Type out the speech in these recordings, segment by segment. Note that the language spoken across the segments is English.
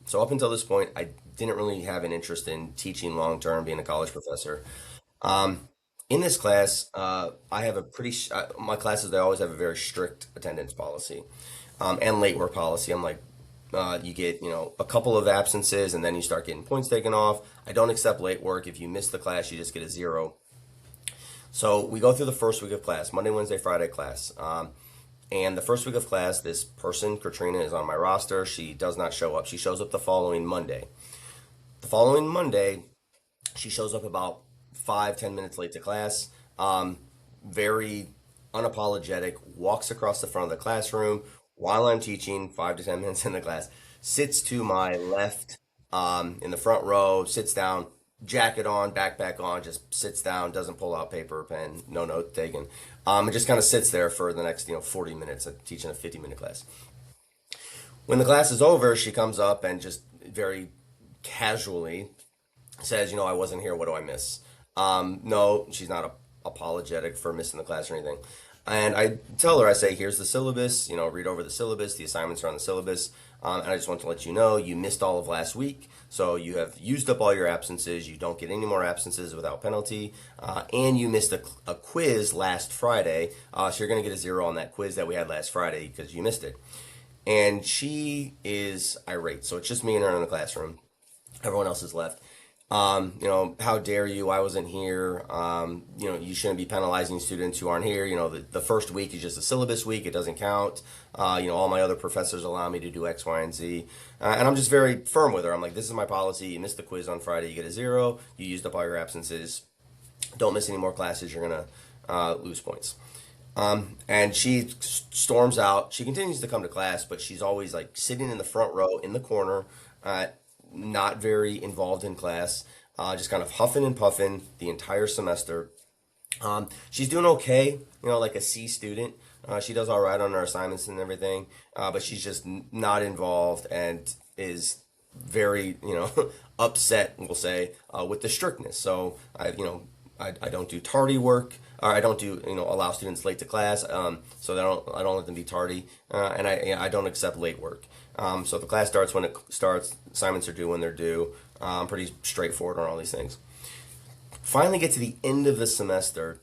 So up until this point, I didn't really have an interest in teaching long term, being a college professor. Um, in this class, I have my classes, they always have a very strict attendance policy, and late work policy. I'm like, you get, a couple of absences and then you start getting points taken off. I don't accept late work. If you miss the class, you just get a zero. So we go through the first week of class, Monday, Wednesday, Friday class. And the first week of class, this person, Katrina, is on my roster. She does not show up. She shows up the following Monday. The following Monday, she shows up about 5, 10 minutes late to class. Very unapologetic, walks across the front of the classroom while I'm teaching, 5 to 10 minutes in the class, sits to my left in the front row, sits down, jacket on, backpack on, just sits down, doesn't pull out paper, pen, no note taken. It just kind of sits there for the next 40 minutes of teaching a 50-minute class. When the class is over, she comes up and just very casually says, I wasn't here. What do I miss? No, she's not apologetic for missing the class or anything. And I tell her, I say, here's the syllabus, read over the syllabus. The assignments are on the syllabus. And I just want to let you know you missed all of last week. So you have used up all your absences. You don't get any more absences without penalty. And you missed a quiz last Friday. So you're going to get a zero on that quiz that we had last Friday because you missed it. And she is irate. So it's just me and her in the classroom. Everyone else is left. How dare you? I wasn't here. You shouldn't be penalizing students who aren't here. The first week is just a syllabus week. It doesn't count. All my other professors allow me to do X, Y, and Z. And I'm just very firm with her. I'm like, this is my policy. You missed the quiz on Friday, you get a zero. You used up all your absences. Don't miss any more classes. You're going to lose points. And she storms out. She continues to come to class, but she's always like sitting in the front row in the corner. Not very involved in class, just kind of huffing and puffing the entire semester. She's doing okay, like a C student. She does all right on her assignments and everything, but she's just not involved and is very, upset, we'll say, with the strictness. So I don't do tardy work, or I don't do, allow students late to class. So I don't let them be tardy, and I don't accept late work. So the class starts when it starts. Assignments are due when they're due. I'm pretty straightforward on all these things. Finally, get to the end of the semester,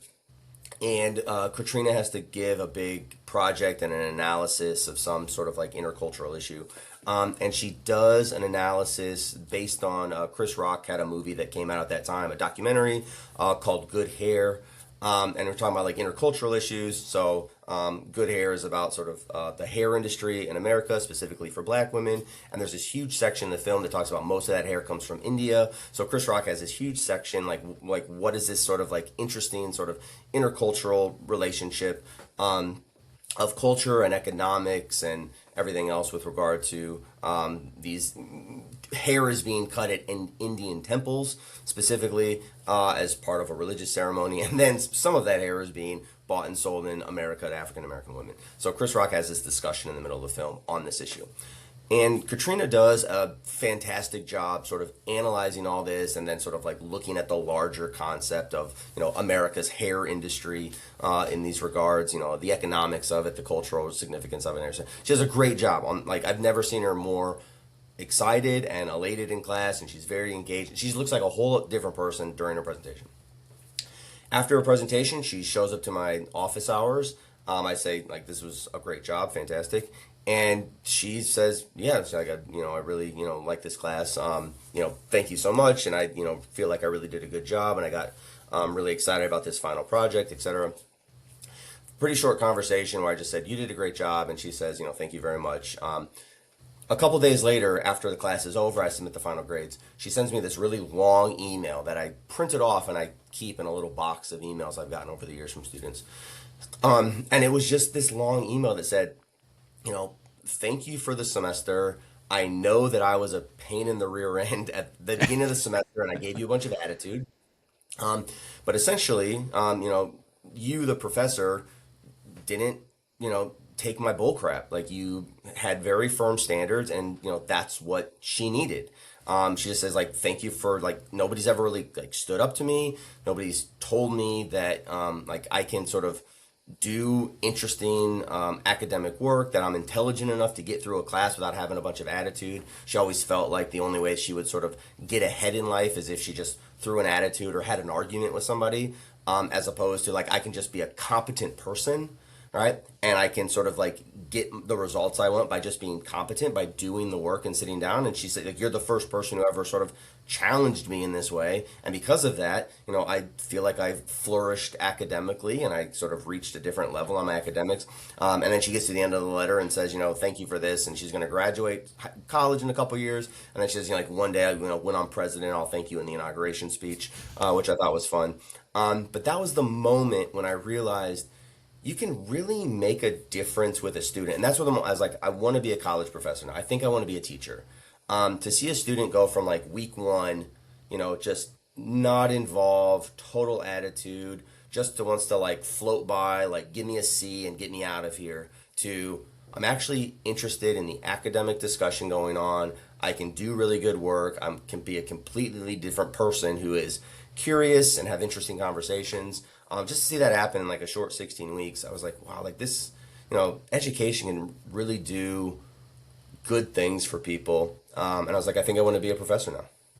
and Katrina has to give a big project and an analysis of some sort of like intercultural issue. And she does an analysis based on Chris Rock had a movie that came out at that time, a documentary called Good Hair. And we're talking about like intercultural issues. So, Good Hair is about sort of the hair industry in America, specifically for black women. And there's this huge section in the film that talks about most of that hair comes from India. So Chris Rock has this huge section, like what is this sort of like interesting sort of intercultural relationship of culture and economics and everything else with regard to these hair is being cut at in Indian temples, specifically as part of a religious ceremony, and then some of that hair is being bought and sold in America to African American women. So Chris Rock has this discussion in the middle of the film on this issue. And Katrina does a fantastic job sort of analyzing all this and then sort of like looking at the larger concept of, America's hair industry in these regards, the economics of it, the cultural significance of it. And everything. She does a great job. I've never seen her more excited and elated in class, and she's very engaged. She looks like a whole different person during her presentation. After her presentation, she shows up to my office hours. I say, like, this was a great job, fantastic. And she says, yeah, she's like, I really, like this class. Thank you so much. And I, feel like I really did a good job. And I got really excited about this final project, etc. Pretty short conversation where I just said, you did a great job. And she says, thank you very much. A couple days later, after the class is over, I submit the final grades. She sends me this really long email that I printed off and I keep in a little box of emails I've gotten over the years from students. And it was just this long email that said, thank you for the semester. I know that I was a pain in the rear end at the beginning of the semester and I gave you a bunch of attitude. But essentially, you, the professor, didn't, take my bull crap. Like you had very firm standards and, that's what she needed. She just says like, thank you for like, nobody's ever really like stood up to me. Nobody's told me that, like I can sort of do interesting academic work, that I'm intelligent enough to get through a class without having a bunch of attitude. She always felt like the only way she would sort of get ahead in life is if she just threw an attitude or had an argument with somebody, as opposed to like I can just be a competent person, right? And I can sort of like get the results I want by just being competent, by doing the work and sitting down. And she said, like, you're the first person who ever sort of challenged me in this way. And because of that, I feel like I've flourished academically and I sort of reached a different level on my academics. And then she gets to the end of the letter and says, thank you for this. And she's going to graduate college in a couple years. And then she says, like, one day, when I'm president, I'll thank you in the inauguration speech, which I thought was fun. But that was the moment when I realized you can really make a difference with a student. And that's what I was like, I want to be a college professor now. I think I want to be a teacher. To see a student go from like week one, just not involved, total attitude, just to wants to like float by, like give me a C and get me out of here, to I'm actually interested in the academic discussion going on. I can do really good work. I can be a completely different person who is curious and have interesting conversations. Just to see that happen in like a short 16 weeks, I was like, wow, like this, education can really do good things for people. And I was like, I think I want to be a professor now.